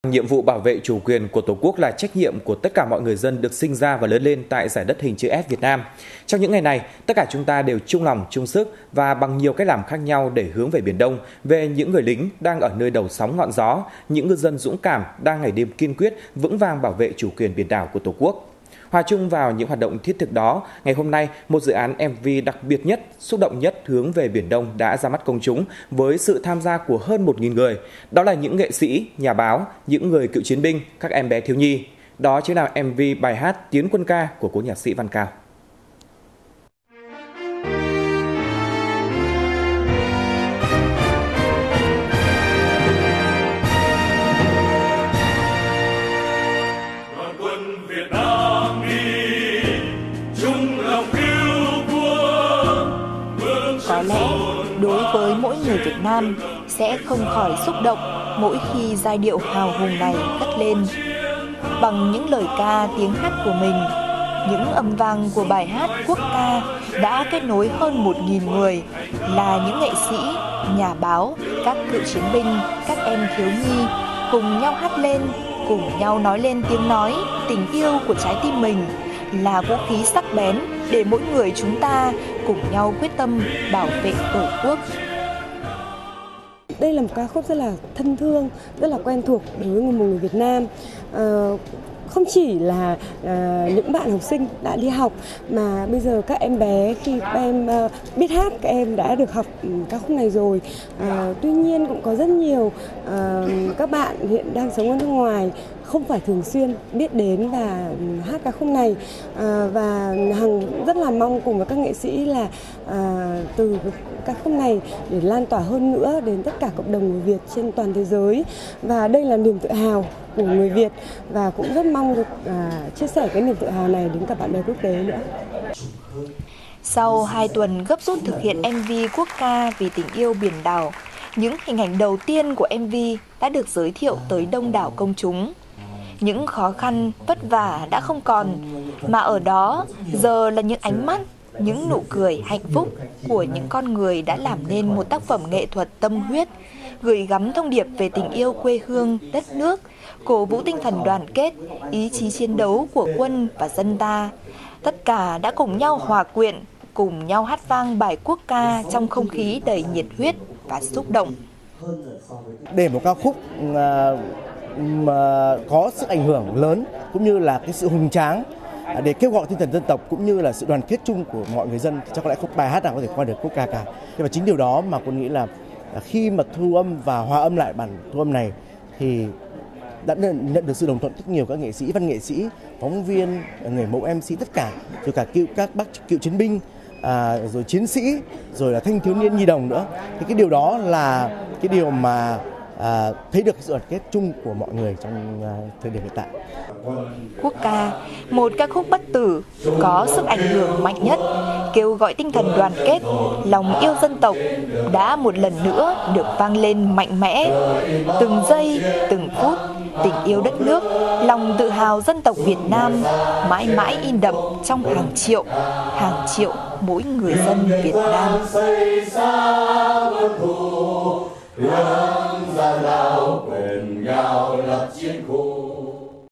Nhiệm vụ bảo vệ chủ quyền của Tổ quốc là trách nhiệm của tất cả mọi người dân được sinh ra và lớn lên tại giải đất hình chữ S Việt Nam. Trong những ngày này, tất cả chúng ta đều chung lòng, chung sức và bằng nhiều cách làm khác nhau để hướng về Biển Đông, về những người lính đang ở nơi đầu sóng ngọn gió, những ngư dân dũng cảm đang ngày đêm kiên quyết, vững vàng bảo vệ chủ quyền biển đảo của Tổ quốc. Hòa chung vào những hoạt động thiết thực đó, ngày hôm nay, một dự án MV đặc biệt nhất, xúc động nhất hướng về Biển Đông đã ra mắt công chúng với sự tham gia của hơn 1.000 người. Đó là những nghệ sĩ, nhà báo, những người cựu chiến binh, các em bé thiếu nhi. Đó chính là MV bài hát Tiến quân ca của cố nhạc sĩ Văn Cao. Có lẽ đối với mỗi người Việt Nam sẽ không khỏi xúc động mỗi khi giai điệu hào hùng này cất lên. Bằng những lời ca tiếng hát của mình, những âm vang của bài hát quốc ca đã kết nối hơn 1.000 người là những nghệ sĩ, nhà báo, các cựu chiến binh, các em thiếu nhi cùng nhau hát lên, cùng nhau nói lên tiếng nói, tình yêu của trái tim mình là vũ khí sắc bén để mỗi người chúng ta cùng nhau quyết tâm bảo vệ Tổ quốc. Đây là một ca khúc rất là thân thương, rất là quen thuộc đối với một người Việt Nam. Không chỉ là những bạn học sinh đã đi học mà bây giờ các em bé khi các em biết hát, các em đã được học ca khúc này rồi. Tuy nhiên cũng có rất nhiều các bạn hiện đang sống ở nước ngoài không phải thường xuyên biết đến và hát ca khúc này, và Hằng rất là mong cùng với các nghệ sĩ là từ ca khúc này để lan tỏa hơn nữa đến tất cả cộng đồng người Việt trên toàn thế giới, và đây là niềm tự hào của người Việt và cũng rất mong được chia sẻ cái niềm tự hào này đến cả bạn bè quốc tế nữa. Sau 2 tuần gấp rút thực hiện MV quốc ca vì tình yêu biển đảo, những hình ảnh đầu tiên của MV đã được giới thiệu tới đông đảo công chúng. Những khó khăn, vất vả đã không còn, mà ở đó giờ là những ánh mắt, những nụ cười hạnh phúc của những con người đã làm nên một tác phẩm nghệ thuật tâm huyết, gửi gắm thông điệp về tình yêu quê hương, đất nước, cổ vũ tinh thần đoàn kết, ý chí chiến đấu của quân và dân ta. Tất cả đã cùng nhau hòa quyện, cùng nhau hát vang bài quốc ca trong không khí đầy nhiệt huyết và xúc động. Để một ca khúc mà có sức ảnh hưởng lớn cũng như là cái sự hùng tráng để kêu gọi tinh thần dân tộc cũng như là sự đoàn kết chung của mọi người dân, chắc có lẽ không bài hát nào có thể qua được quốc ca cả. Và chính điều đó mà con nghĩ là khi mà thu âm và hòa âm lại bản thu âm này thì đã nhận được sự đồng thuận rất nhiều các nghệ sĩ, văn nghệ sĩ, phóng viên, người mẫu MC tất cả, rồi cả các bác cựu chiến binh, rồi chiến sĩ, rồi là thanh thiếu niên nhi đồng nữa. Thì cái điều đó là cái điều mà thấy được sự đoàn kết chung của mọi người trong thời điểm hiện tại. Quốc ca, một ca khúc bất tử, có sức ảnh hưởng mạnh nhất, kêu gọi tinh thần đoàn kết, lòng yêu dân tộc đã một lần nữa được vang lên mạnh mẽ. Từng giây, từng phút, tình yêu đất nước, lòng tự hào dân tộc Việt Nam mãi mãi in đậm trong hàng triệu mỗi người dân Việt Nam. Hướng ra lao quyền gạo lập chiến khu.